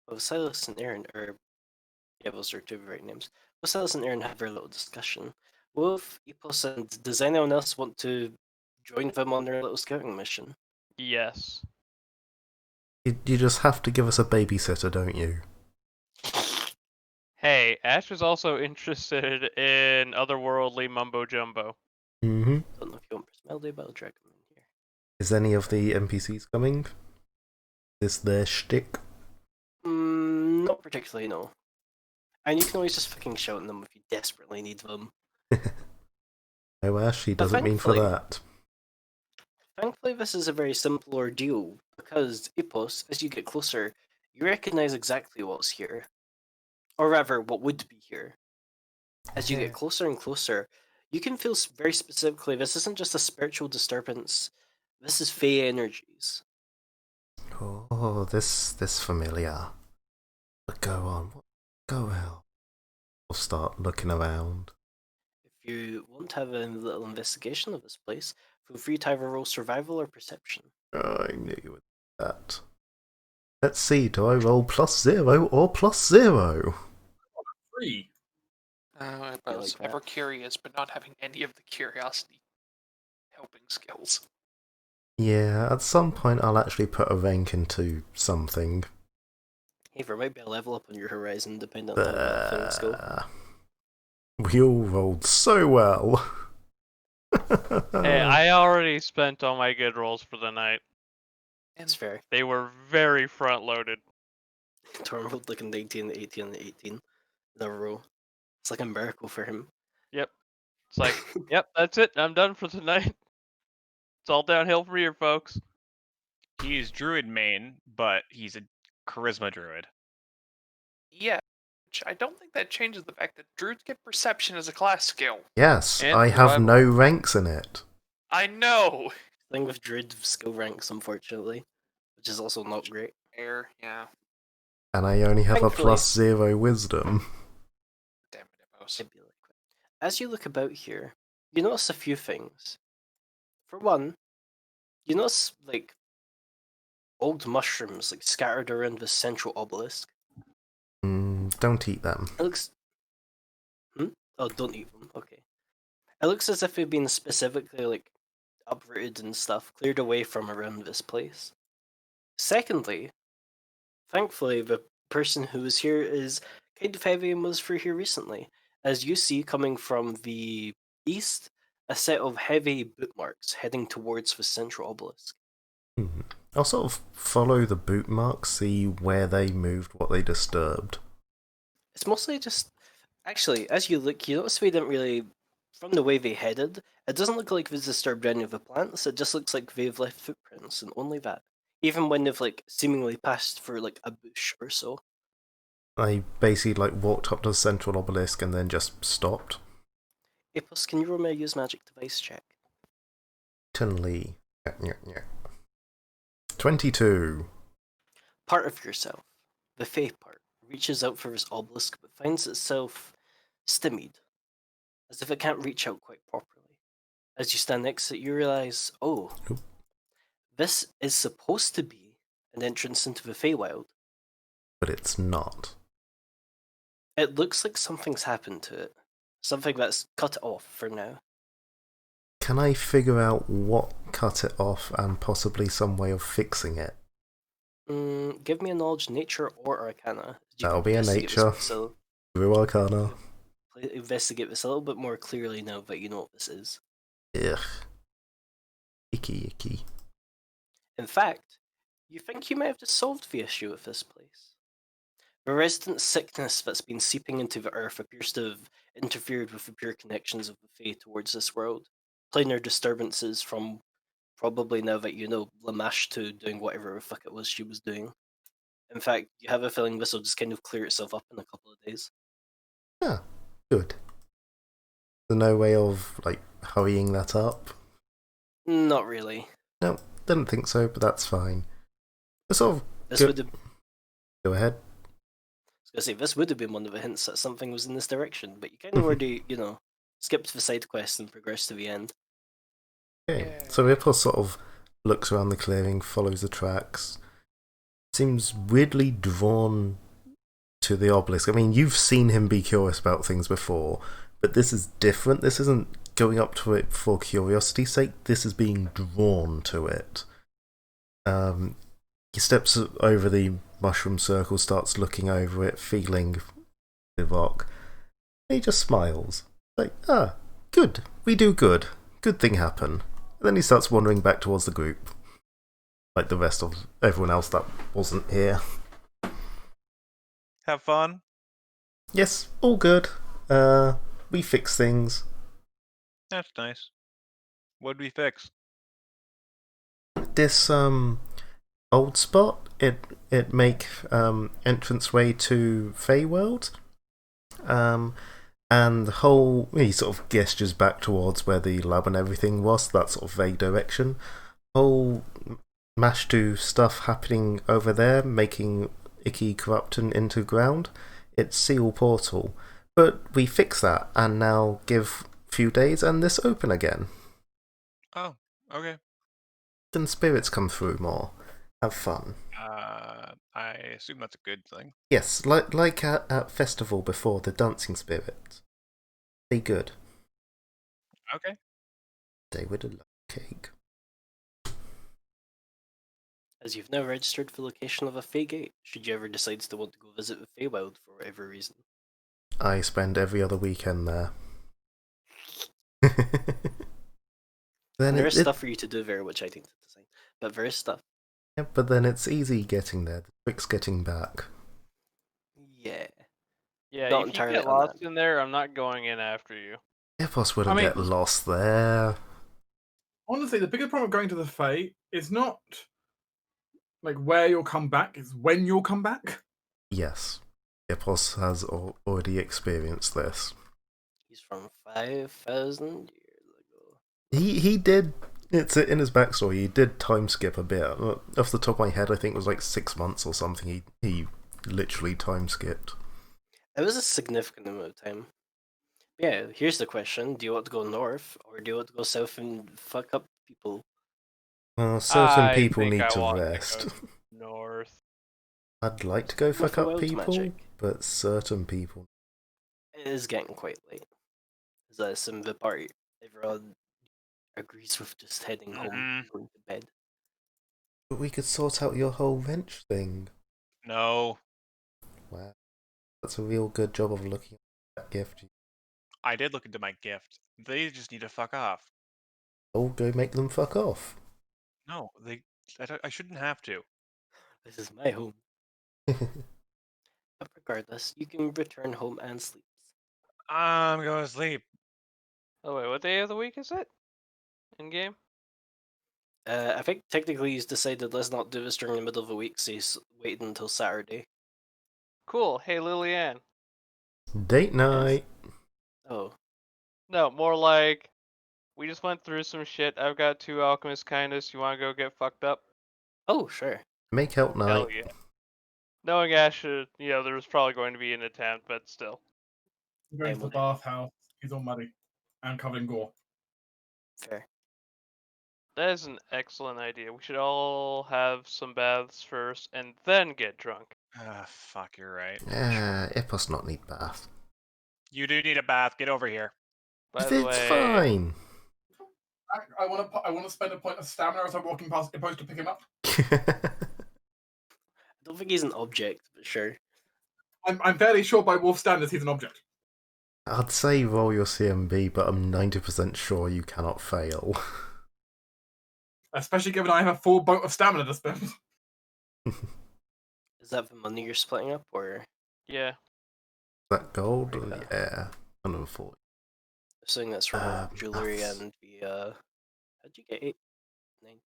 Well, Silas and Aaron are, yeah, those are two of the right names. Well, Silas and Aaron have their little discussion. Wolf, Epos, and does anyone else want to join them on their little scouting mission? Yes. You just have to give us a babysitter, don't you? Hey, Ash is also interested in otherworldly mumbo jumbo. Mm-hmm. Don't know if you want personality, but I'll drag them in here. Is any of the NPCs coming? Is their shtick? Not particularly, no. And you can always just fucking shout at them if you desperately need them. No, Ash, he But doesn't mean for that. Thankfully, this is a very simple ordeal, because Epos, as you get closer, you recognize exactly what's here. Or rather, what would be here. As you get closer and closer, you can feel very specifically this isn't just a spiritual disturbance, this is Fey energies. Oh, this familiar. But go on, go out. We'll start looking around. If you want to have a little investigation of this place, feel free to either roll survival or perception. Oh, I knew you would do that. Let's see, do I roll +0 or +0? 3. I You was like ever that? curious, but not having any of the curiosity helping skills. Yeah, at some point I'll actually put a rank into something. Hey, there might be a level up on your horizon depending on how well things go. We all rolled so well. Hey, I already spent all my good rolls for the night. It's fair. They were very front loaded. Torm rolled like a 19, 18, and 18 in a row. It's like a miracle for him. Yep. It's like, yep, that's it. I'm done for tonight. It's all downhill from here, folks. He's druid main, but he's a charisma druid. Yeah, which I don't think that changes the fact that druids get perception as a class skill. Yes, And I have survival. no ranks in it. I know! Thing with druid skill ranks, unfortunately, which is also not great. Air, yeah. And I only have a Thankfully- +0 wisdom. Damn it, Epos. It'd be like that. As you look about here, you notice a few things. For one, you notice like old mushrooms like scattered around the central obelisk. Don't eat them. It looks. Oh, don't eat them. Okay. It looks as if they've been specifically like uprooted and stuff, cleared away from around this place. Secondly, thankfully, the person who was here is kind of heavy and was through here recently. As you see, coming from the east, a set of heavy boot marks heading towards the central obelisk. I'll sort of follow the boot marks, see where they moved, what they disturbed. It's mostly just. Actually, as you look, you notice they didn't really. From the way they headed, it doesn't look like they've disturbed any of the plants, it just looks like they've left footprints, and only that. Even when they've like seemingly passed through like a bush or so. I basically like walked up to the central obelisk and then just stopped. Apos, can you roll me a use magic device check? Certainly. 22. Part of yourself, the Fae part, reaches out for this obelisk but finds itself stymied, as if it can't reach out quite properly. As you stand next to it, you realize, oh, Oop. this is supposed to be an entrance into the Feywild. But it's not. It looks like something's happened to it. Something that's cut it off for now. Can I figure out what cut it off and possibly some way of fixing it? Give me a knowledge, nature, or arcana. That'll be a nature. Through Arcana. Investigate this a little bit more clearly now that you know what this is. Ugh. Icky. In fact, you think you may have just solved the issue with this place. The resident sickness that's been seeping into the earth appears to have interfered with the pure connections of the Fae towards this world. Planar disturbances from, probably now that you know, Lamash to doing whatever the fuck it was she was doing. In fact, you have a feeling this will just kind of clear itself up in a couple of days. Yeah, good. There's no way of, like, hurrying that up? Not really. No, didn't think so, but that's fine. Sort of This would have. Go ahead. I was gonna say this would have been one of the hints that something was in this direction, but you kind of already, skipped the side quest and progressed to the end. Okay, Yeah. so Ipos sort of looks around the clearing, follows the tracks. seems weirdly drawn to the obelisk. I mean, you've seen him be curious about things before, but this is different. This isn't going up to it for curiosity's sake. This is being drawn to it. He steps over the mushroom circle, starts looking over it, feeling the rock. He just smiles. Like, good. We do good. Good thing happen. And then he starts wandering back towards the group. Like the rest of everyone else that wasn't here. Have fun. Yes, all good. We fix things. That's nice. What'd we fix? This old spot, it make entranceway to Feywild. And the whole, he sort of gestures back towards where the lab and everything was, that sort of vague direction. Whole mash to stuff happening over there, making icky corruption into ground. It's seal portal. But we fix that, and now give few days and this open again. Oh, okay. Then spirits come through more. Have fun. I assume that's a good thing. Yes, like at festival before, the dancing spirits. They good. Okay. They would have loved cake. As you've now registered for location of a Fey Gate, should you ever decide to want to go visit the Feywild for whatever reason. I spend every other weekend there. Then There is stuff for you to do there, which I think to design, but there is stuff. Yeah, but then it's easy getting there. The trick's getting back. Yeah. Yeah, Not if you entirely get on lost that. in there, I'm not going in after you. Epos wouldn't I mean- get lost there. Honestly, the biggest problem of going to the Fae is not like where you'll come back; it's when you'll come back. Yes, Epos has already experienced this. He's from 5,000 years ago. He did. It's in his backstory. He did time skip a bit. Off the top of my head, I think it was like 6 months or something. He literally time skipped. It was a significant amount of time. Yeah, here's the question. Do you want to go north, or do you want to go south and fuck up people? Certain I people think need I to want to rest. go north. I'd like to go fuck for up wild people, magic. but certain people. It is getting quite late. As in the party, everyone agrees with just heading home, going to bed. But we could sort out your whole wrench thing. No. Wow. That's a real good job of looking at that gift. I did look into my gift. They just need to fuck off. Oh, go make them fuck off. No, I shouldn't have to. This is my home. But regardless, you can return home and sleep. I'm going to sleep. Oh wait, what day of the week is it? In game? I think technically he's decided let's not do this during the middle of the week, so he's waiting until Saturday. Cool. Hey, Lillian. Date night. Oh, No, more like we just went through some shit. I've got 2 alchemist kindness. You want to go get fucked up? oh, sure. Make out night. Hell yeah. Knowing Ash, there was probably going to be an attempt, but still. We're going to the bathhouse. He's all muddy and covered in gore. Fair. That is an excellent idea. We should all have some baths first and then get drunk. Ah, fuck, you're right. Epos not need bath. You do need a bath. Get over here. By the It's way, fine. I want to spend a point of stamina as I'm walking past, opposed to pick him up. I don't think he's an object, but sure. I'm fairly sure by wolf standards he's an object. I'd say roll your CMB, but I'm 90% sure you cannot fail. Especially given I have a full boat of stamina to spend. Is that the money you're splitting up, or yeah. That gold? Okay. Yeah, 140. assuming that's from jewelry that's- and the how'd you get 890?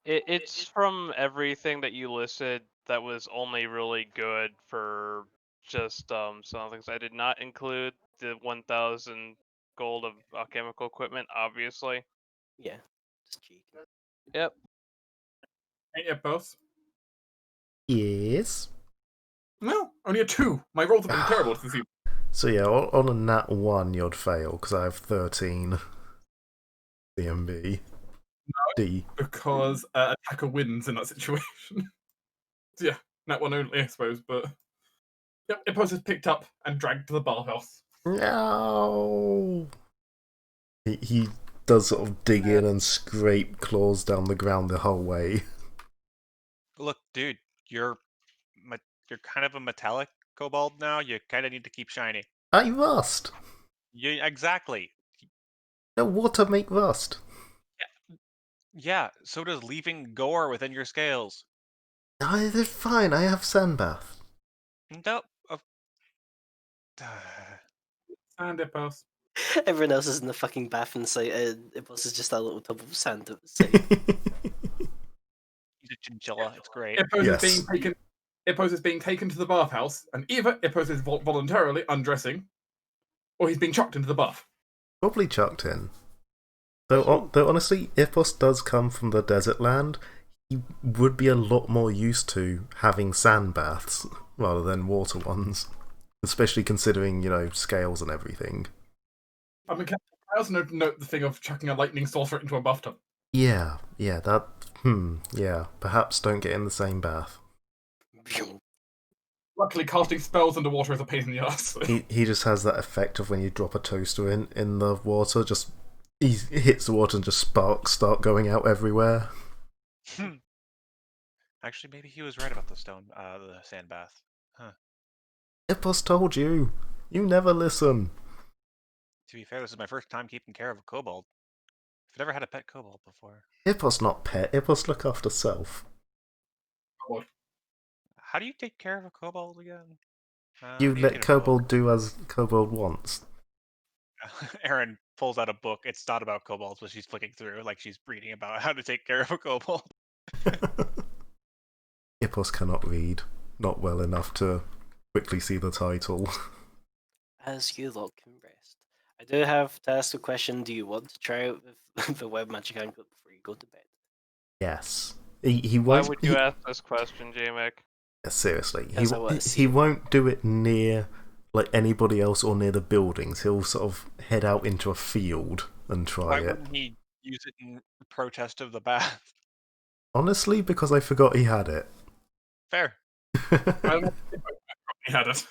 It's from everything that you listed that was only really good for just some things. I did not include the 1,000 gold of alchemical equipment, obviously. Yeah, just cheeky. Yep. Ain't you both? Yes. No, only a 2. My rolls have been terrible this season. So yeah, on a nat 1 you'd fail, because I have 13 CMB. D. Because attacker wins in that situation. Yeah, that one only, I suppose. But yep, Hippos is picked up and dragged to the bathhouse. No. He does sort of dig in and scrape claws down the ground the whole way. Look, dude, you're kind of a metallic kobold now. You kind of need to keep shiny. I rust. Exactly. No, water make rust. Yeah, so does leaving gore within your scales. No, they're fine. I have sandbath. No. And Hippos. Everyone else is in the fucking bath in sight. It was just a little tub of sand at the side. He's a chinchilla. It's great. Hippos is being taken to the bathhouse, and either Hippos is voluntarily undressing, or he's being chucked into the bath. Probably chucked in. Though honestly, Ipos does come from the desert land. He would be a lot more used to having sand baths rather than water ones. Especially considering, scales and everything. I mean, I also note the thing of chucking a lightning saucer into a bathtub. Yeah, perhaps don't get in the same bath. Luckily, casting spells underwater is a pain in the ass. He just has that effect of when you drop a toaster in the water, just he hits the water and just sparks start going out everywhere. Actually, maybe he was right about the sand bath. Huh. Ipos told you. You never listen. To be fair, this is my first time keeping care of a kobold. I've never had a pet kobold before. Ipos not pet. Ipos look after self. How do you take care of a kobold again? You let kobold do as kobold wants. Erin pulls out a book. It's not about kobolds, but she's flicking through like she's reading about how to take care of a kobold. Ipos cannot read. Not well enough to quickly see the title. As you lot can rest. I do have to ask a question. Do you want to try out the web magic anklet before you go to bed? Yes. He Why won't. would you ask this question, J-Mick? Seriously, Yes, he won't do it near like anybody else or near the buildings. He'll sort of head out into a field and try Why it. wouldn't he use it in protest of the bath? Honestly, because I forgot he had it. Fair. He had it.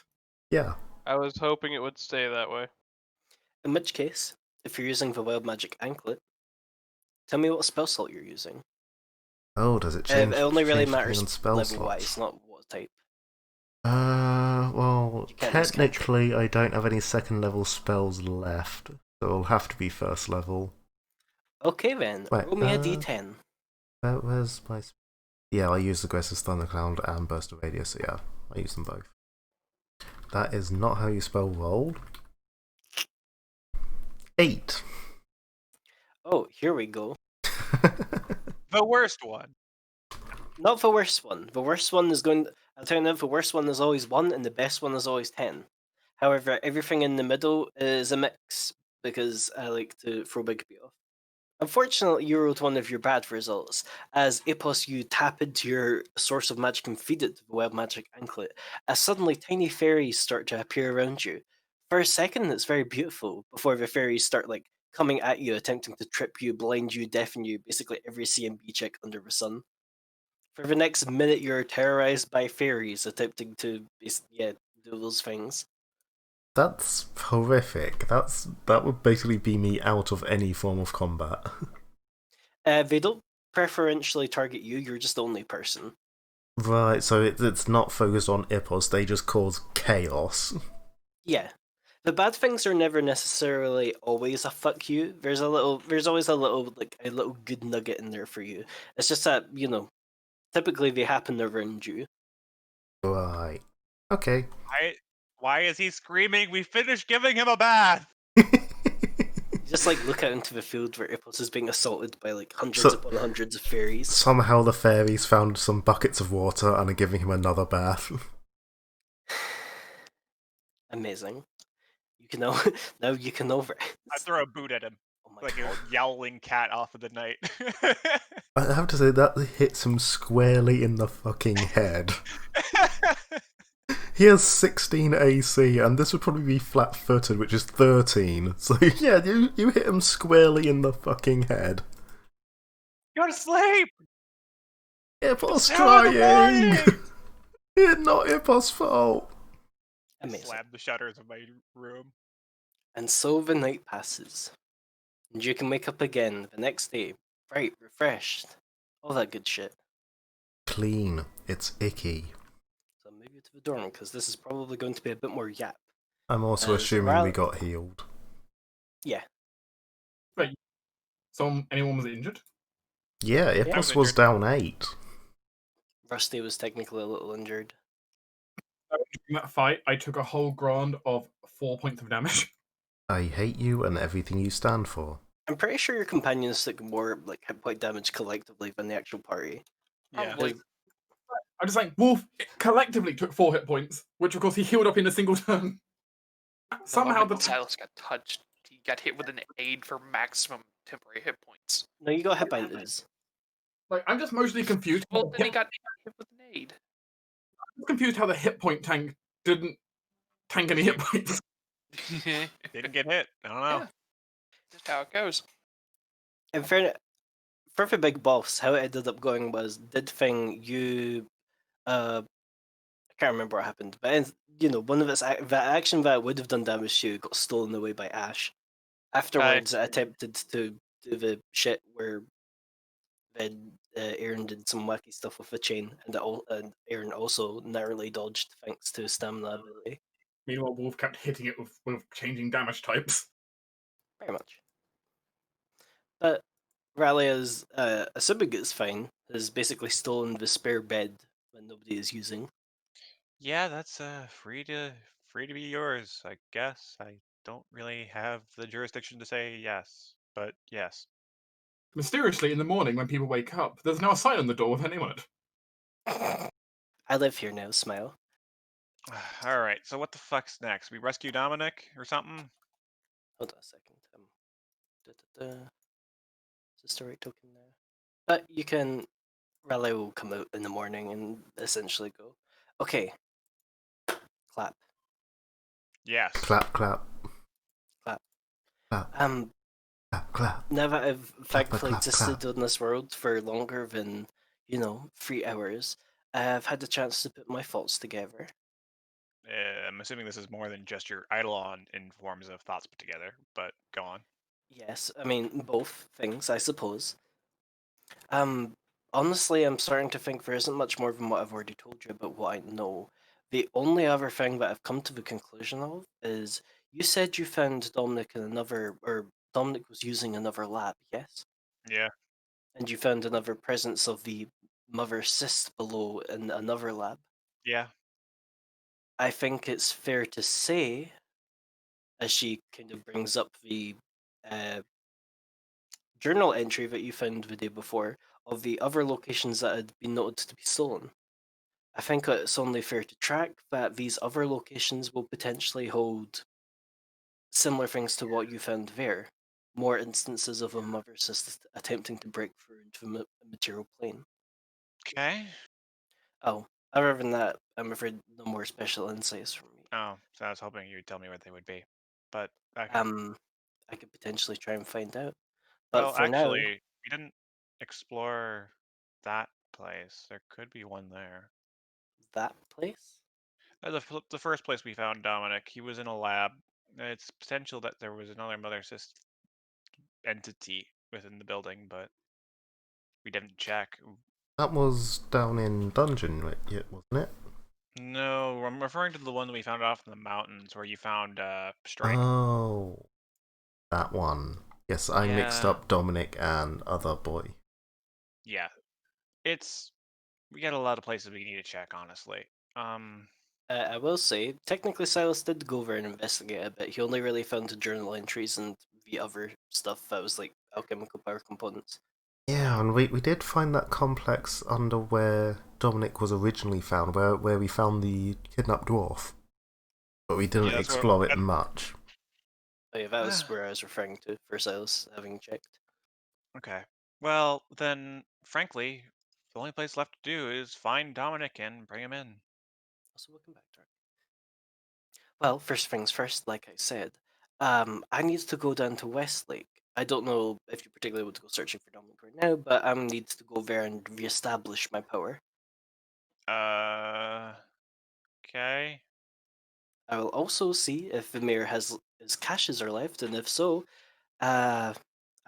Yeah. I was hoping it would stay that way. In which case, if you're using the wild magic anklet, tell me what spell slot you're using. Oh, does it change? It only really change matters on spell level-wise, slots? not what type. Well, You can't use technically, I don't have any second level spells left, so it'll have to be first level. Okay then, Wait, roll me a d10. Where's my? Yeah, I use Aggressive Thundercloud and Burst of Radius, so yeah, I use them both. That is not how you spell roll. 8. Oh, here we go. The worst one. Not the worst one. The worst one is going. I'll tell you now, the worst one is always 1, and the best one is always 10. However, everything in the middle is a mix, because I like to throw Bigby off. Unfortunately, you rolled one of your bad results, as Ipos you tap into your source of magic and feed it to the web magic anklet, as suddenly tiny fairies start to appear around you. For a second, it's very beautiful, before the fairies start coming at you, attempting to trip you, blind you, deafen you, basically every CMB check under the sun. For the next minute, you're terrorized by fairies attempting to, do those things. That's horrific. That would basically be me out of any form of combat. They don't preferentially target you, you're just the only person. Right, so it's not focused on Ipos, they just cause chaos. Yeah. The bad things are never necessarily always a fuck you. There's always a little good nugget in there for you. It's just that, typically they happen around you. Right. Okay. Why is he screaming? We finished giving him a bath! You just look out into the field where Ipos is being assaulted by hundreds upon hundreds of fairies. Somehow the fairies found some buckets of water and are giving him another bath. Amazing. You can now you can over. I throw a boot at him. Oh my Like god. a yowling cat off of the night. I have to say, that hits him squarely in the fucking head. He has 16 AC, and this would probably be flat-footed, which is 13. So yeah, you hit him squarely in the fucking head. Go to sleep! Yeah, but I was It's 2 in the trying! morning! It's not Hippo's fault. I Amazing. slammed the shutters of my room. And so the night passes, and you can wake up again the next day, bright, refreshed, all that good shit. Clean. It's icky. So I'll move you to the dorm, because this is probably going to be a bit more yap. I'm also As assuming we Ral- got healed. Yeah. Anyone was injured? Yeah, I Hippos was was injured. down 8. Rusty was technically a little injured. In that fight, I took a whole grand of 4 points of damage. I hate you and everything you stand for. I'm pretty sure your companions took more hit point damage collectively than the actual party. Yeah. Probably. I'm just like, Wolf collectively took 4 hit points, which of course he healed up in a single turn. Somehow the Silas got touched. He got hit with an aid for maximum temporary hit points. No, you got hit binders. I'm just mostly confused. Well, then he got hit with an aid. I'm confused how the hit point tank didn't tank any hit points. Didn't get hit. I don't know. Yeah. Just how it goes. In fairness, for the big boss, how it ended up going was you I can't remember what happened, but one of the action that would have done damage to you got stolen away by Ash. Afterwards, it attempted to do the shit where then Aaron did some wacky stuff with the chain, and Aaron also narrowly dodged thanks to stamina ability. Meanwhile, Wolf kept hitting it with changing damage types. Very much. But Ralia's, assuming it's fine, has basically stolen the spare bed that nobody is using. Yeah, that's free to be yours, I guess. I don't really have the jurisdiction to say yes, but yes. Mysteriously, in the morning when people wake up, there's now a sign on the door with her name on it. I live here now, smile. All right. So what the fuck's next? We rescue Dominic or something? Hold on a second. Is this the right token now? But you can. Raleigh will come out in the morning and essentially go, okay, clap. Yes. Clap, clap. Clap. Clap. Clap, clap. Now that I've thankfully clap, existed clap. on this world for longer than, 3 hours, I've had the chance to put my thoughts together. I'm assuming this is more than just your eidolon in forms of thoughts put together, but go on. Yes, I mean, both things, I suppose. Honestly, I'm starting to think there isn't much more than what I've already told you about what I know. The only other thing that I've come to the conclusion of is you said you found Dominic in or Dominic was using another lab, yes? Yeah. And you found another presence of the mother cyst below in another lab. Yeah. I think it's fair to say, as she kind of brings up the journal entry that you found the day before of the other locations that had been noted to be stolen. I think it's only fair to track that these other locations will potentially hold similar things to what you found there. More instances of a mother cyst attempting to break through into the material plane. Okay. Oh, other than that, I'm afraid no more special insights from me. Oh, so I was hoping you'd tell me what they would be. But okay. I could potentially try and find out. But Well, for now, actually, we didn't explore that place. There could be one there. that place? The first place we found Dominic, he was in a lab. It's potential that there was another mother cyst entity within the building, but we didn't check. That was down in Dungeon, wasn't it? No, I'm referring to the one that we found off in the mountains where you found Strike. Oh, that one. Yes, I mixed Yeah. up Dominic and other boy. Yeah, we got a lot of places we need to check, honestly. I will say, technically Silas did go over and investigate a bit. He only really found the journal entries and the other stuff that was like alchemical power components. Yeah, and we did find that complex under where Dominic was originally found, where we found the kidnapped dwarf. But we didn't Yeah, that's explore it much. Oh yeah, that was where I was referring to for Silas having checked. Okay. Well, then, frankly, the only place left to do is find Dominic and bring him in. Also, welcome back, Dark. Well, first things first, like I said, I need to go down to Westlake. I don't know if you particularly want to go searching for Dominic right now, but I need to go there and reestablish my power. Okay. I will also see if the mayor has his caches are left, and if so, I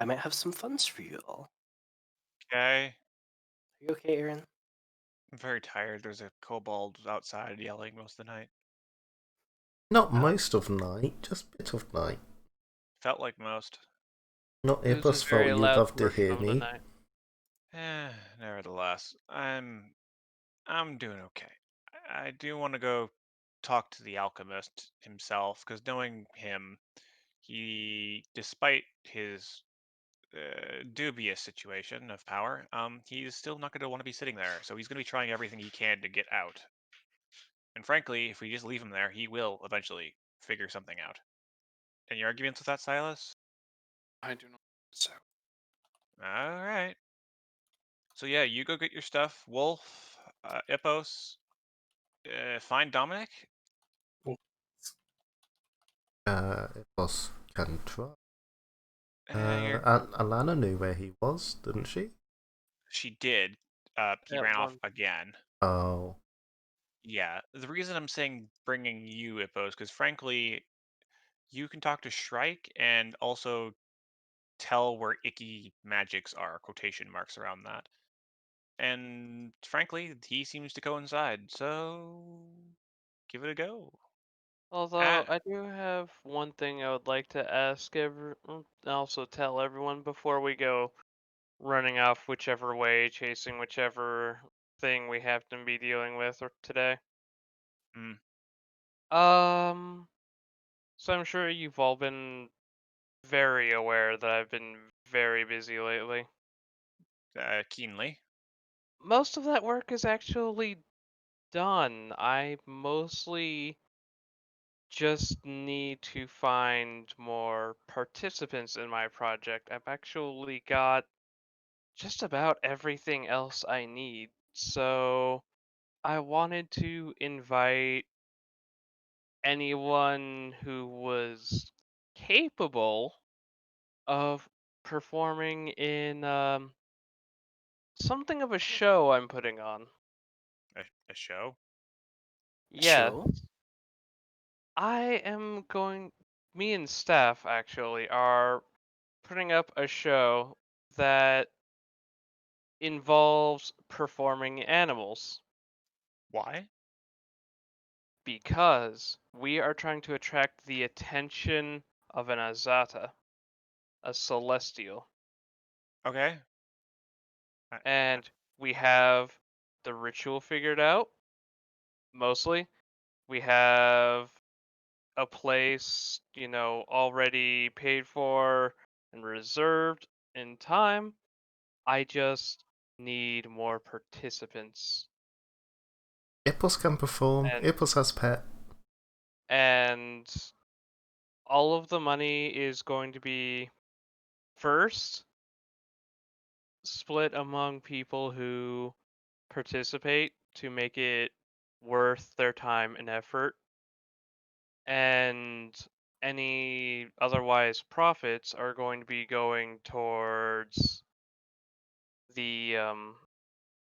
might have some funds for you all. Okay. Are you okay, Aaron? I'm very tired. There's a kobold outside yelling most of the night. Not Oh. most of night, just bit of night. Felt like most. Not It was a Ibus fault, very you'd loud love to portion hear of the me. night. Nevertheless, I'm doing okay. I do want to go talk to the alchemist himself, because knowing him, he, despite his dubious situation of power, he's still not going to want to be sitting there. So he's going to be trying everything he can to get out. And frankly, if we just leave him there, he will eventually figure something out. Any arguments with that, Silas? I do not. So All right. So yeah, you go get your stuff. Wolf, Ippos, find Dominic. Well, Ibus can try. You're, Alana knew where he was, didn't she? she did. He At ran off one. again. Oh. Yeah. The reason I'm saying bringing you, Ippos, because frankly, you can talk to Shrike and also tell where icky magics are, quotation marks around that. And frankly, he seems to coincide, so give it a go. Although Ah, I do have one thing I would like to ask also tell everyone before we go running off whichever way, chasing whichever thing we have to be dealing with today. mm, Um, so I'm sure you've all been very aware that I've been very busy lately. keenly. Most of that work is actually done. I mostly just need to find more participants in my project. I've actually got just about everything else I need. So I wanted to invite anyone who was capable of performing in something of a show I'm putting on. A show? Yeah, Show? I am going. Me and Steph actually are putting up a show that involves performing animals Why? because we are trying to attract the attention of an Azata, a celestial. Okay. I, And we have the ritual figured out, mostly. We have a place, already paid for and reserved in time. I just need more participants. Ibus can perform. And Ibus has pet. and all of the money is going to be first split among people who participate to make it worth their time and effort, and any otherwise profits are going to be going towards the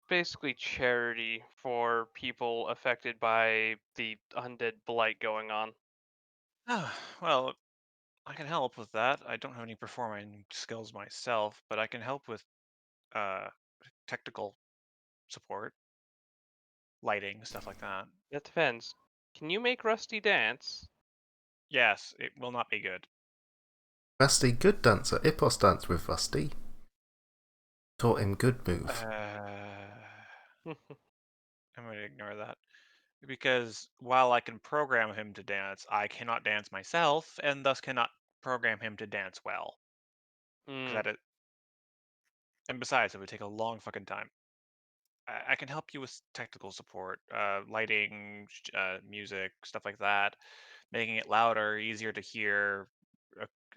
basically charity for people affected by the undead blight going on. well, I can help with that. I don't have any performing skills myself, but I can help with uh, technical support, lighting, stuff like that. That depends. Can you make Rusty dance? Yes, it will not be good. Rusty, good dancer. Ibus danced with Rusty. Taught him good move. I'm going to ignore that. Because while I can program him to dance, I cannot dance myself, and thus cannot program him to dance well. Because Hmm. that is, and besides, it would take a long fucking time. I can help you with technical support, lighting, music, stuff like that, making it louder, easier to hear,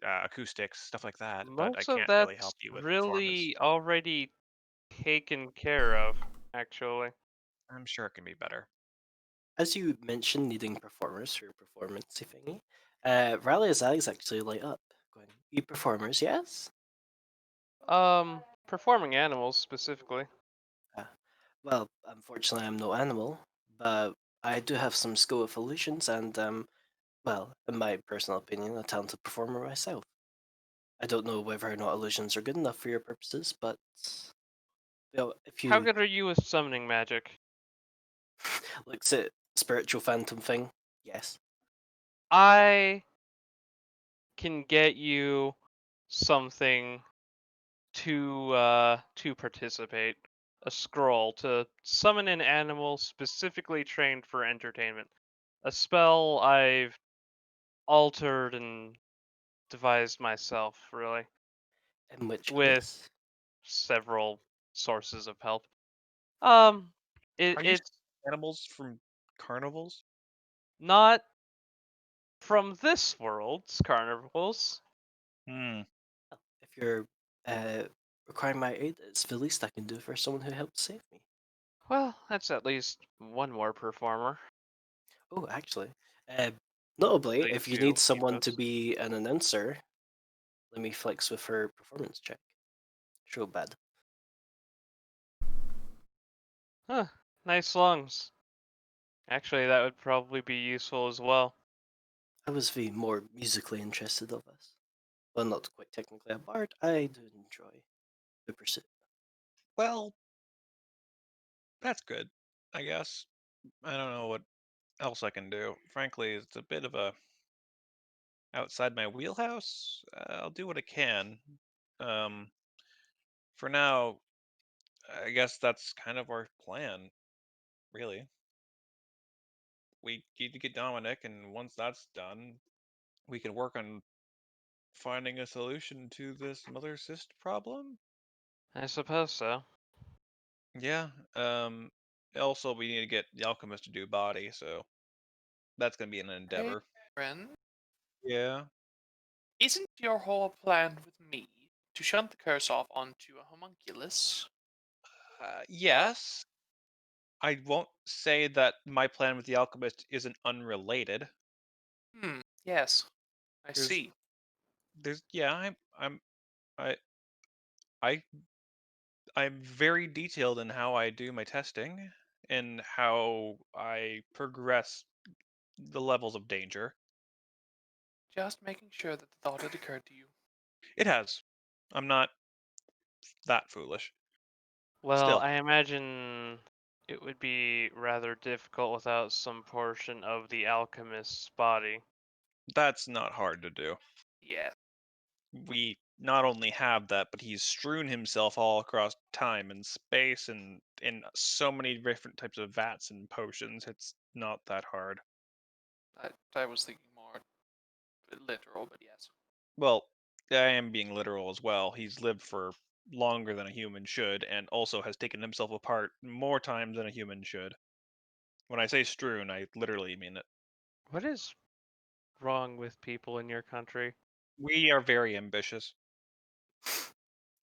acoustics, stuff like that. But I Most of can't really help that's you with performance. really already taken care of, actually. I'm sure it can be better. As you mentioned, needing performers for performance thingy, Riley's eyes actually light up, going, "You performers, yes?" Performing animals specifically. Uh, Well, unfortunately, I'm no animal, but I do have some skill with illusions, and well, in my personal opinion, a talented performer myself. I don't know whether or not illusions are good enough for your purposes, but if How you good are you with summoning magic? looks at spiritual phantom thing, yes. I can get you something to participate. A scroll to summon an animal specifically trained for entertainment. A spell I've altered and devised myself, really, In which with case, several sources of help. Um, Are you it's animals from carnivals? not from this world's carnivals. Hmm. if you're uh, requiring my aid, it's the least I can do for someone who helped save me. Well, that's at least one more performer. Oh, actually, uh, notably, Please if you do need keep someone to us. be an announcer, let me flex with her performance check. Show bad. Huh, nice lungs. Actually, that would probably be useful as well. I was the more musically interested of us. Well, not quite technically a bard, I do enjoy the pursuit. Well, that's good, I guess. I don't know what else I can do. Frankly, it's a bit of a outside my wheelhouse. I'll do what I can. Um, for now, I guess that's kind of our plan, really. We need to get Dominic, and once that's done, we can work on finding a solution to this mother cyst problem. I suppose so. Yeah. Also, we need to get the alchemist to do body, so that's gonna be an Hey, endeavor. friend, Yeah. isn't your whole plan with me to shunt the curse off onto a homunculus? Yes. I won't say that my plan with the alchemist isn't unrelated. Yes, I There's, see. yeah, I, I, I'm very detailed in how I do my testing and how I progress the levels of danger. Just making sure that the thought had occurred to you. It has. I'm not that foolish. Well, Still, I imagine it would be rather difficult without some portion of the alchemist's body. that's not hard to do. Yeah, We not only have that, but he's strewn himself all across time and space and in so many different types of vats and potions. It's not that hard. I was thinking more literal, but yes. Well, I am being literal as well. He's lived for longer than a human should, and also has taken himself apart more times than a human should. When I say strewn, I literally mean it. What is wrong with people in your country? We are very ambitious.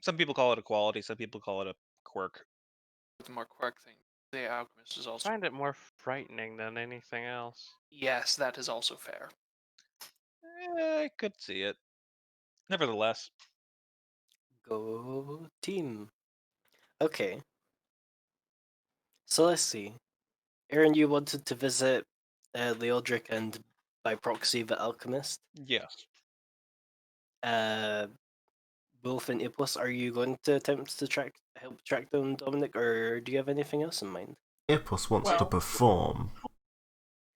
Some people call it a quality, some people call it a quirk. The more quirk thing, the alchemist is I also. find it more frightening than anything else. Yes, that is also fair. I could see it. Nevertheless, Go team. Okay, so let's see. Aaron, you wanted to visit Leodric and by proxy the alchemist. yes. Uh, Wolf and Ipos, are you going to attempt to help track down Dominic, or do you have anything else in mind? Ipos wants to Well, perform.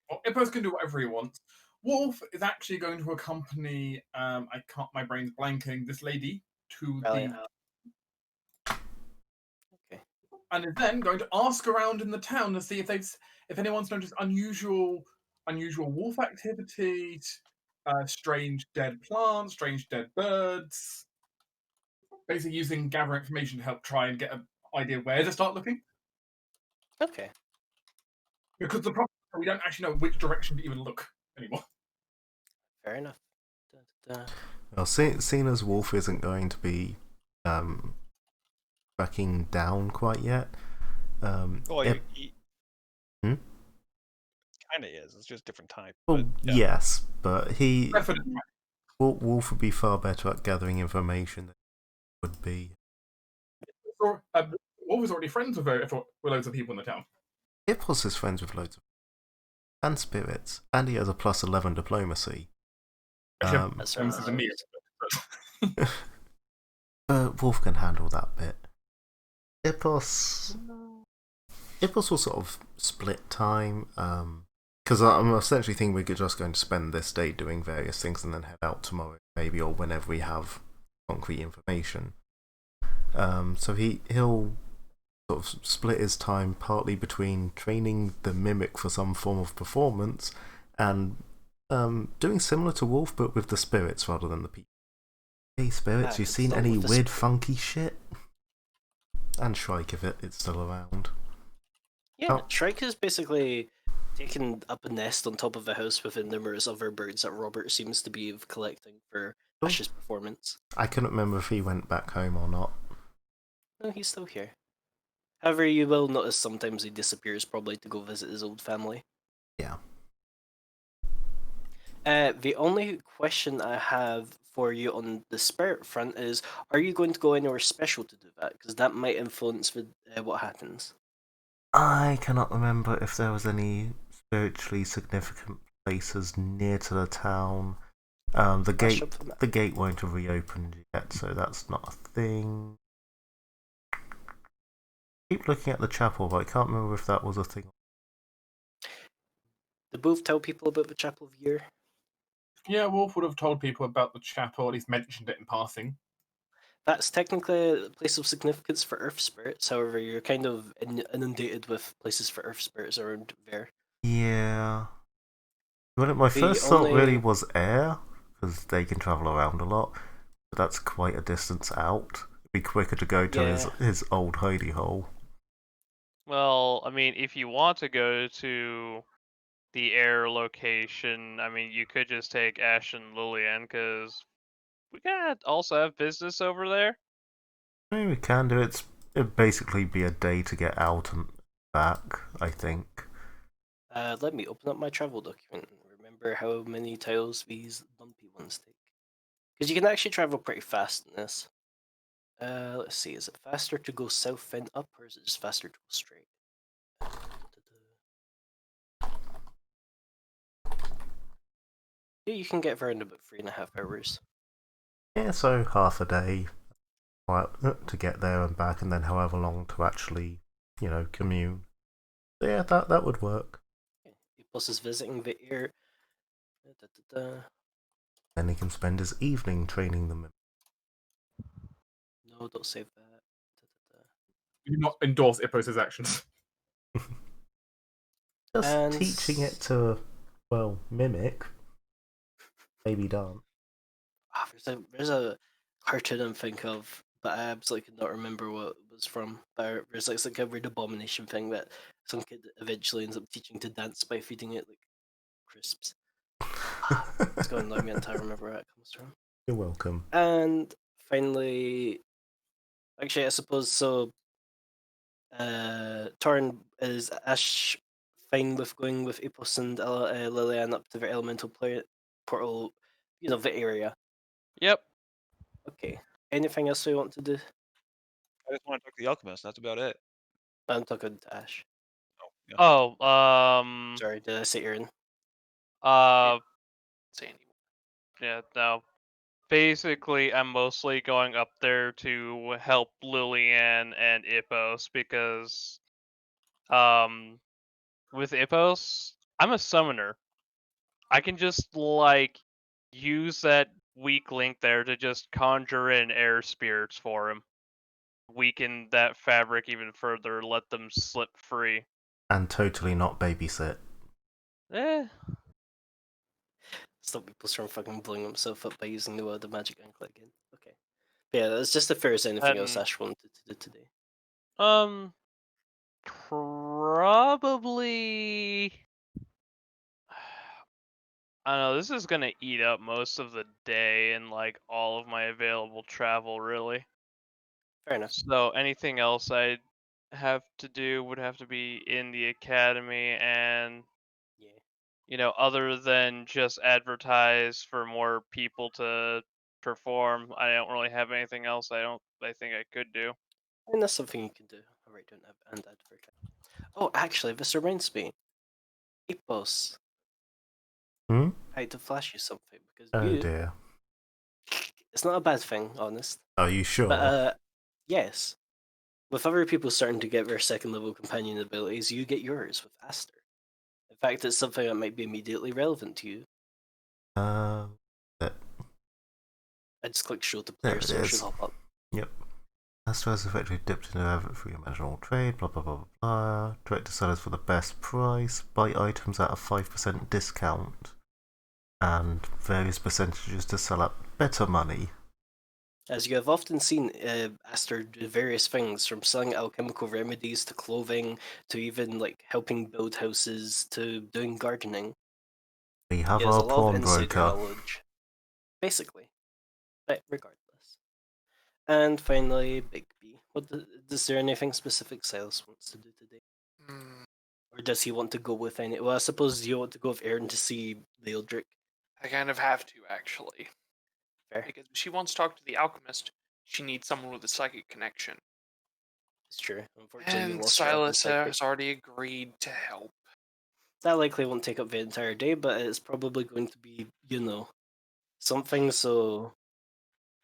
well, Ippos can do whatever he wants. Wolf is actually going to accompany. I can't. My brain's blanking. This lady to Brilliant. the Okay. and is then going to ask around in the town to see if anyone's noticed unusual wolf activities, strange dead plants, strange dead birds. Basically, gather information to help try and get an idea where to start looking. Okay. Because the problem is we don't actually know which direction to even look anymore. Fair enough. Da, da, da. Well, seeing as Wolf isn't going to be tracking down quite yet, Well, he Hmm? kind of is. It's just different type. well, But yeah. yes, but Definitely. Wolf would be far better at gathering information than he would be. Wolf is already friends with loads of people in the town. Hippos is friends with loads of and spirits, and he has a +11 diplomacy. Actually, That's this is a me. Wolf can handle that bit. Hippos will sort of split time, because I'm essentially thinking we're just going to spend this day doing various things and then head out tomorrow, maybe, or whenever we have concrete information. So he'll sort of split his time partly between training the mimic for some form of performance and doing similar to Wolf but with the spirits rather than the people. Hey spirits, you it's seen not any with the weird spirit. funky shit? And Shrike if it's still around. Yeah, Oh. Shrike is basically taken up a nest on top of a house with numerous other birds that Robert seems to be collecting for Oh. Ash's performance. I couldn't remember if he went back home or not. No, he's still here. However, you will notice sometimes he disappears, probably to go visit his old family. Yeah. The only question I have for you on the spirit front is, are you going to go anywhere special to do that? Because that might influence what happens. I cannot remember if there was any spiritually significant places near to the town. The gate won't have reopened yet, so that's not a thing. Keep looking at the chapel, but I can't remember if that was a thing. Did both tell people about the Chapel of Year? Yeah, Wolf would have told people about the chapel, or at least mentioned it in passing. That's technically a place of significance for Earth spirits. However, you're kind of inundated with places for Earth spirits around there. Yeah. Well, my The first thought really only- was air, because they can travel around a lot. But that's quite a distance out. It'd be quicker to go to Yeah. his old hidey hole. Well, I mean, if you want to go to the air location, I mean, you could just take Ash and Lillian, because we kind of also have business over there. I mean, we can do it. It'd basically be a day to get out and back, I think. Let me open up my travel document and remember how many tiles these lumpy ones take. Because you can actually travel pretty fast in this. Let's see, is it faster to go south and up, or is it just faster to go straight? Yeah, you can get there in about 3.5 hours. Yeah, so half a day to get there and back, and then however long to actually, commune. So yeah, that would work. Plus is visiting the air. Then he can spend his evening training them. No, don't save that. We do not endorse Ippos' actions. Just And teaching it to, mimic. Maybe done. there's a cartoon I'm thinking of, but I absolutely could not remember what it was from. But there's like a weird abomination thing that some kid eventually ends up teaching to dance by feeding it like crisps. It's going to annoy me until I remember where it comes from. You're welcome. And finally, actually, I suppose so. Torn is Ash fine with going with Epos and Lilian up to the elemental portal, the area. Yep. Okay. Anything else we want to do? I just want to talk to the alchemist. That's about it. I'm talking to Ash. Oh, yeah. Oh, Sorry, did I say Aaron? Say anymore. Yeah, no. Basically, I'm mostly going up there to help Lillian and Ippos because, with Ippos, I'm a summoner. I can just, use that weak link there to just conjure in air spirits for him. Weaken that fabric even further, let them slip free. And totally not babysit. Eh. Stop people from fucking blowing himself up by using the magic anklet again. Okay. But yeah, that's just if there's anything else And, Ash wanted to do today. Probably. I don't know, this is gonna eat up most of the day and all of my available travel, really. Fair enough. So anything else I'd have to do would have to be in the academy, and Yeah. other than just advertise for more people to perform, I don't really have anything else I think I could do. And that's something you can do. right, don't have and advertise. Oh, actually, this reminds me. Hey, boss, Hmm? I had to flash you something because Oh you. dear. It's not a bad thing, honest. Are you sure? But yes. With other people starting to get their second level companion abilities, you get yours with Aster. In fact, it's something that might be immediately relevant to you. Uh, I just click show to there player, it so it should is. hop up. Yep. Astro has effectively dipped into effort for your marginal trade, blah blah blah blah blah. Direct to sellers for the best price, buy items at a 5% discount, and various percentages to sell at better money. As you have often seen, Aster do various things, from selling alchemical remedies to clothing, to even like helping build houses, to doing gardening. We have He has our a lot of pawnbroker. insider knowledge, basically. But regardless. And finally, Big B. Is there anything specific Silas wants to do today? Hmm, Or does he want to go with any? Well, I suppose you want to go with Aaron to see Leodric. I kind of have to, actually. Fair. Because if she wants to talk to the alchemist, she needs someone with a psychic connection. It's true. Unfortunately, we And lost our other Silas sidekick. has already agreed to help. That likely won't take up the entire day, but it's probably going to be, something so...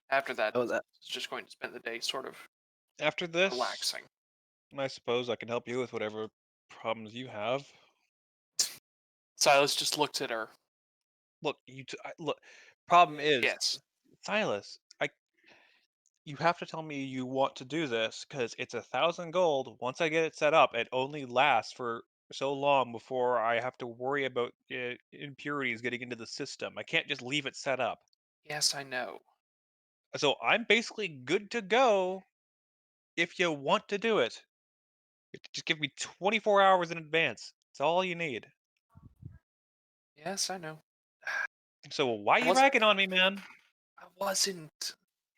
After that, Oh, that... it's just going to spend the day sort of After this, relaxing. I suppose I can help you with whatever problems you have. Silas just looks at her. Look, look. Problem is, Yes. Silas, you have to tell me you want to do this because it's 1,000 gold. Once I get it set up, it only lasts for so long before I have to worry about impurities getting into the system. I can't just leave it set up. Yes, I know. So I'm basically good to go if you want to do it. You have to just give me 24 hours in advance. That's all you need. Yes, I know. So why I you wasn't. ragging on me, man? I wasn't.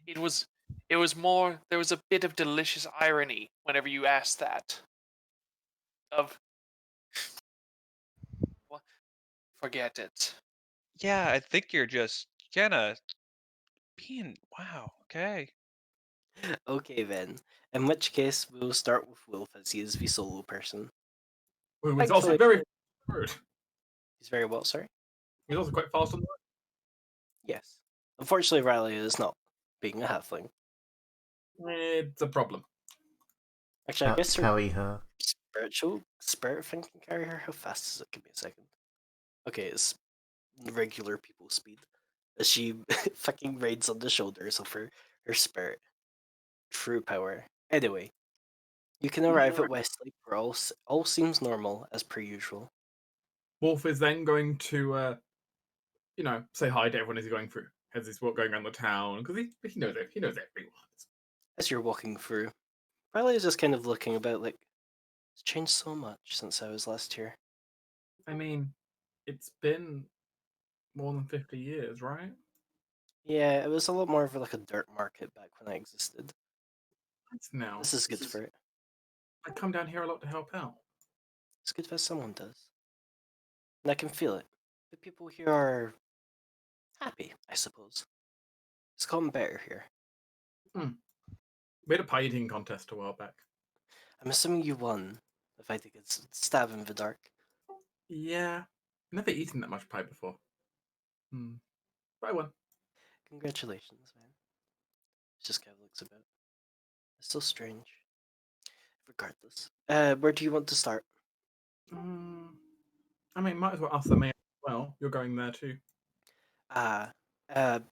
It was. It was more. There was a bit of delicious irony whenever you asked that. Of. What? Forget it. Yeah, I think you're just kinda being wow, okay. Okay then. In which case, we'll start with Wolf as he is the solo person. Who is also Thankfully, very rude. he's very well, sorry? He's also quite fast on the Yes. Unfortunately, Riley is not, being a halfling. road. It's a problem. Actually, I guess her Carry her. spirit thing can carry her. How fast is it? Give me a second. Okay, it's regular people speed. As she fucking rides on the shoulders of her spirit. True power. Anyway, you can arrive at Westlake where all seems normal as per usual. Wolf is then going to, say hi to everyone as he's going through. As he's going around the town, because he knows it. He knows everyone. As you're walking through, Riley is just kind of looking about like, it's changed so much since I was last here. I mean, it's been more than 50 years, right? Yeah, it was a lot more of like a dirt market back when I existed. It's now. This is good for it. I come down here a lot to help out. It's good that someone does. And I can feel it. The people here are happy, I suppose. It's gotten better here. We had a pie eating contest a while back. I'm assuming you won. If I think it's stab in the dark. Yeah, never eaten that much pie before. But I won. Congratulations, man. Just kind of looks about. It's so strange. Regardless. Where do you want to start? I mean, might as well ask the mayor as well. You're going there too.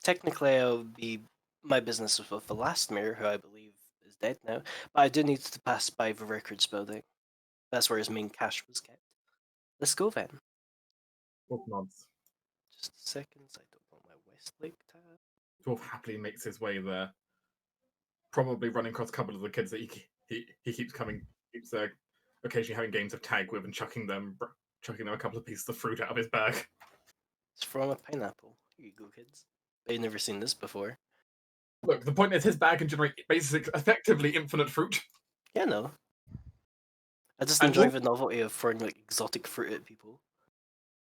Technically, I'll be my business is with the last mayor, who I believe is dead now. But I do need to pass by the records building. That's where his main cache was kept. Let's go then. Wolf nods. Just a second. I don't want my Westlake tab. Wolf happily makes his way there. Probably running across a couple of the kids that he keeps occasionally having games of tag with and chucking them a couple of pieces of fruit out of his bag. It's from a pineapple. Here you go, kids. I've never seen this before. Look, the point is his bag can generate effectively infinite fruit. Yeah, no. I just And enjoy Wolf- the novelty of throwing like exotic fruit at people.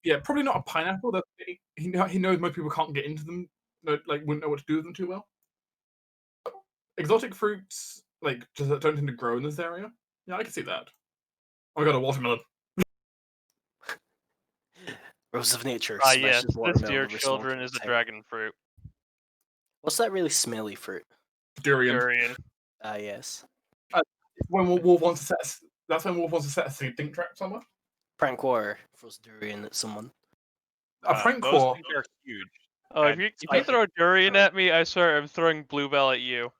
Yeah, probably not a pineapple. He knows most people can't get into them. Wouldn't know what to do with them too well. Exotic fruits just don't tend to grow in this area. Yeah, I can see that. Oh, I got a watermelon. Rose of Nature Ah, smashes yes, this, watermelon dear over children, smoking is a its head. dragon fruit. What's that really smelly fruit? Durian. Durian. Ah, yes. When Wolf wants to set, that's when Wolf wants to set a think trap somewhere. Prank war throws durian at someone. A prank Those war. things are huge. Oh, if And you throw durian at me, I swear I'm throwing bluebell at you.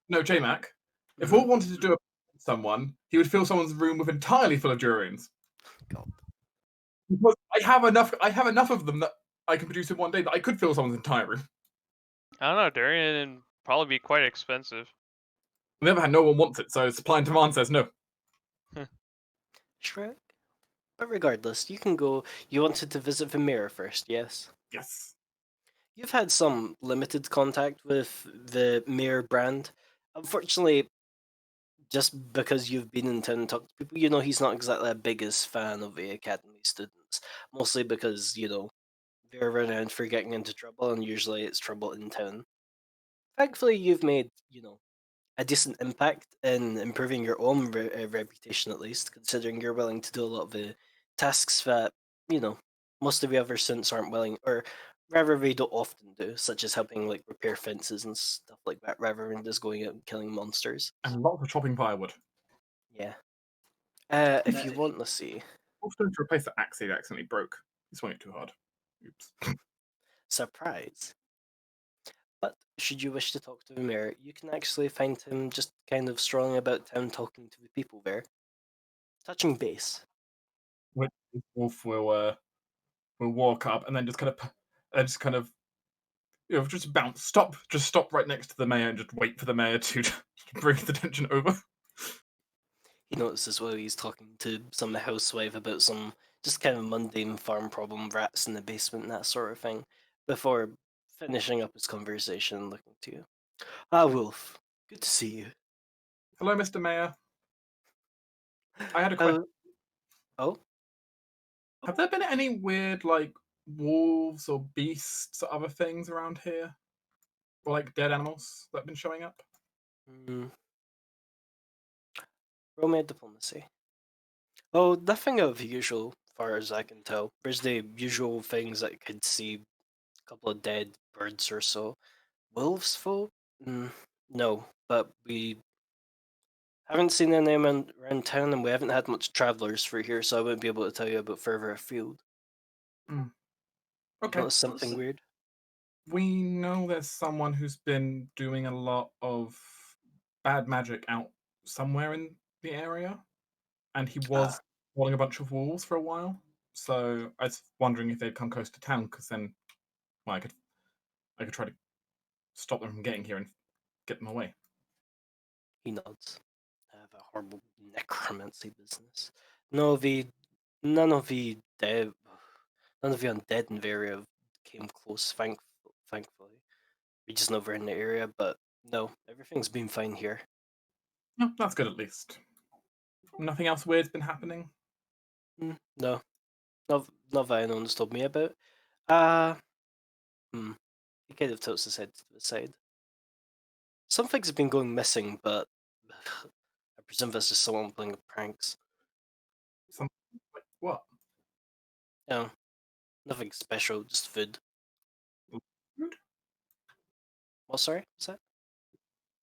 No, J-Mac. If Mhm. Wolf wanted to do a someone, he would fill someone's room with entirely full of durians. God. Because I have enough of them that I can produce in one day that I could fill someone's entire room. I don't know, durian would probably be quite expensive. On the other hand, no one wants it, so supply and demand says no. Shrek? But regardless, you can go. You wanted to visit the mayor first, yes? Yes. You've had some limited contact with the mayor brand. Unfortunately, just because you've been in town and talked to people, he's not exactly a biggest fan of the academy students. Mostly because, they're renowned for getting into trouble, and usually it's trouble in town. Thankfully, you've made, a decent impact in improving your own reputation, at least, considering you're willing to do a lot of the tasks that, most of the other students aren't willing, or rather, they don't often do, such as helping, like, repair fences and stuff like that, rather than just going out and killing monsters. And lots of chopping firewood. Yeah. If you want, let's see. Wolf's going to replace the axe he accidentally broke. He swung it too hard. Oops. Surprise. But should you wish to talk to the mayor, you can actually find him just kind of strolling about town talking to the people there. Touching base. Wolf will walk up and then just kind of just bounce, stop right next to the mayor and just wait for the mayor to bring the tension over. He notices while he's talking to some housewife about some just kind of mundane farm problem, rats in the basement, that sort of thing, before finishing up his conversation and looking to you. Ah, Wolf, good to see you. Hello, Mr. Mayor. I had a question. Oh? Have there been any weird, like, wolves or beasts or other things around here? Or, like, dead animals that have been showing up? Hmm. Roll me a diplomacy. Oh, nothing of usual, far as I can tell. There's the usual things that you could see, a couple of dead birds or so. Wolves, though? No, but we haven't seen any around town, and we haven't had much travelers through here, so I wouldn't be able to tell you about further afield. Mm. You Okay. notice something weird? We know there's someone who's been doing a lot of bad magic out somewhere in the area, and he was calling a bunch of wolves for a while. So I was wondering if they'd come close to town, because then, well, I could try to stop them from getting here and get them away. He nods. I have a horrible necromancy business. None of the undead in the area came close, thankfully. We just know we're in the area, but no, everything's been fine here. No, that's good at least. Nothing else weird's been happening? No, not that anyone's told me about. He kind of tilts his head to the side. Some things have been going missing, but I presume that's just someone playing pranks. Like, what? No, nothing special, just food. Food? What, sorry? What's that?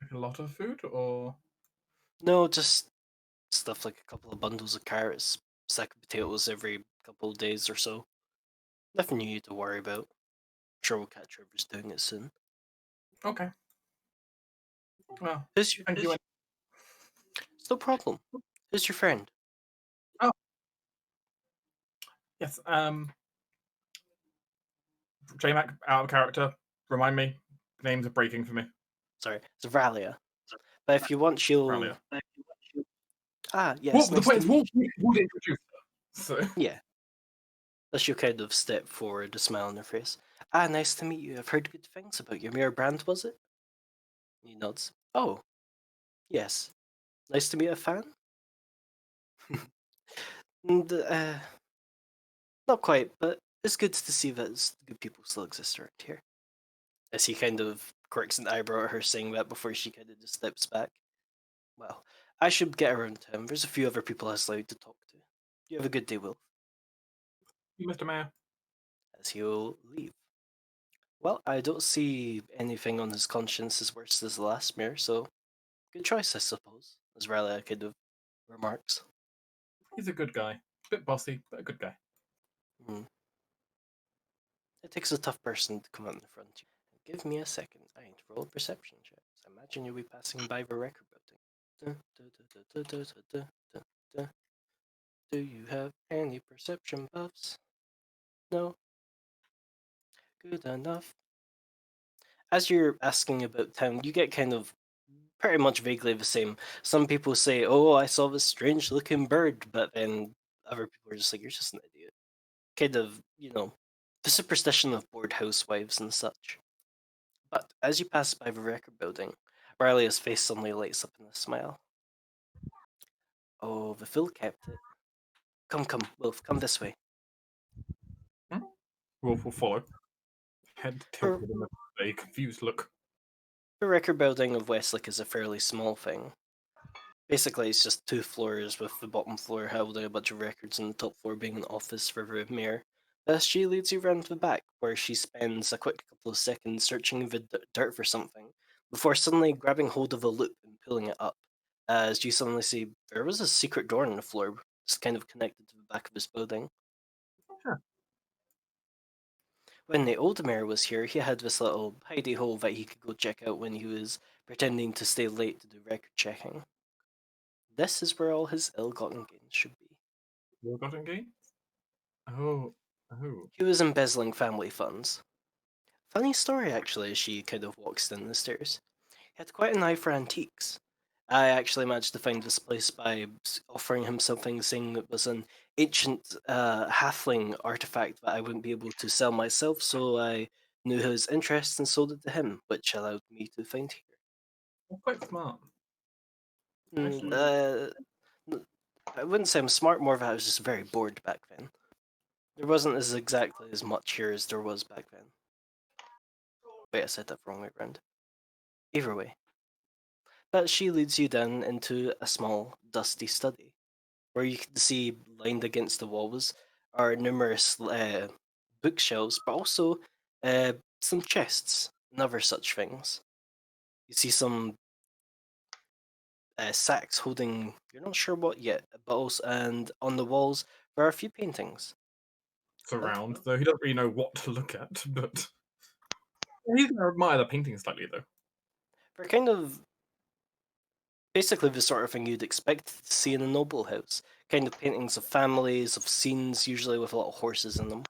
Like a lot of food, or No, just stuff like a couple of bundles of carrots, sack of potatoes every couple of days or so. Nothing you need to worry about. Sure we'll catch whoever's doing it soon. okay. Well, Who's your, thank you. It's no problem. Who's your friend? Yes. JMac out of character. Remind me. Names are breaking for me. Sorry, it's Vralia. But if you want, she'll... Ralia. Ah, yes, Well, the nice point to is, meet we'll introduce her. So Yeah. She'll kind of step forward, a smile on her face. Ah, nice to meet you. I've heard good things about your mirror brand, was it? He nods. Oh, yes. Nice to meet a fan? And, not quite, but it's good to see that good people still exist around here. As he kind of quirks an eyebrow at her saying that before she kind of just steps back. Well, I should get around to him. There's a few other people I like to talk to. You have a good day, Will. You, Mr. Mayor. As he'll leave. Well, I don't see anything on his conscience as worse as the last mayor, so good choice, I suppose, as Riley kind of remarks. He's a good guy. Bit bossy, but a good guy. Hmm. It takes a tough person to come out in the front. Give me a second. I need to roll a perception check. I imagine you'll be passing by the record building. Do you have any perception buffs? No? Good enough. As you're asking about town, you get kind of pretty much vaguely the same. Some people say, "Oh, I saw this strange-looking bird," but then other people are just like, "You're just an idiot." Kind of, the superstition of bored housewives and such. But as you pass by the record building, Riley's face suddenly lights up in a smile. Oh, the fool kept it. Come, Wolf, come this way. Wolf will follow. Head For tilted in a confused look. the record building of Westlake is a fairly small thing. Basically, it's just 2 floors with the bottom floor holding a bunch of records and the top floor being an office for the mayor. Thus, she leads you round to the back, where she spends a quick couple of seconds searching the dirt for something, before suddenly grabbing hold of a loop and pulling it up. As you suddenly see, there was a secret door in the floor, just kind of connected to the back of this building. Huh. When the old mayor was here, he had this little hidey hole that he could go check out when he was pretending to stay late to do record checking. This is where all his ill-gotten gains should be. Ill-gotten gains? Oh. He was embezzling family funds. Funny story, actually, as she kind of walks down the stairs. He had quite an eye for antiques. I actually managed to find this place by offering him something, saying it was an ancient halfling artifact that I wouldn't be able to sell myself, so I knew his interest and sold it to him, which allowed me to find here. Well, quite smart. I wouldn't say I'm smart, more that I was just very bored back then. There wasn't exactly as much here as there was back then. Wait, I said that wrong way around. Either way. But she leads you down into a small, dusty study, where you can see lined against the walls are numerous bookshelves, but also some chests and other such things. You see some sacks holding, you're not sure what yet, but also, and on the walls there are a few paintings. It's around, though he doesn't really know what to look at, but he's going to admire the painting slightly, though. They're kind of basically the sort of thing you'd expect to see in a noble house. Kind of paintings of families, of scenes, usually with a lot of horses in them.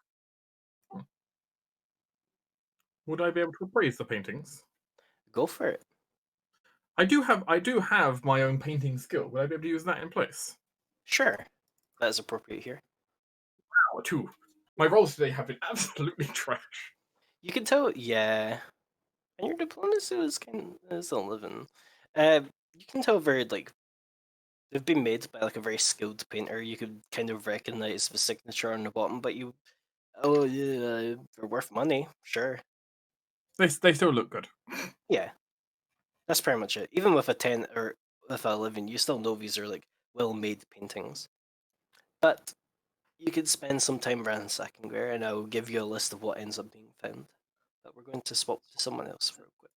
Would I be able to appraise the paintings? Go for it. I do have my own painting skill. Would I be able to use that in place? Sure. That is appropriate here. Wow, 2. My rolls today have been absolutely trash. You can tell, yeah. And your diplomacy is kind of is 11. You can tell very, they've been made by, a very skilled painter. You could kind of recognize the signature on the bottom, but oh, yeah, they're worth money, sure. They still look good. Yeah. That's pretty much it. Even with a 10 or with a 11, you still know these are, well-made paintings. But you could spend some time ransacking there, and I'll give you a list of what ends up being found. But we're going to swap to someone else real quick.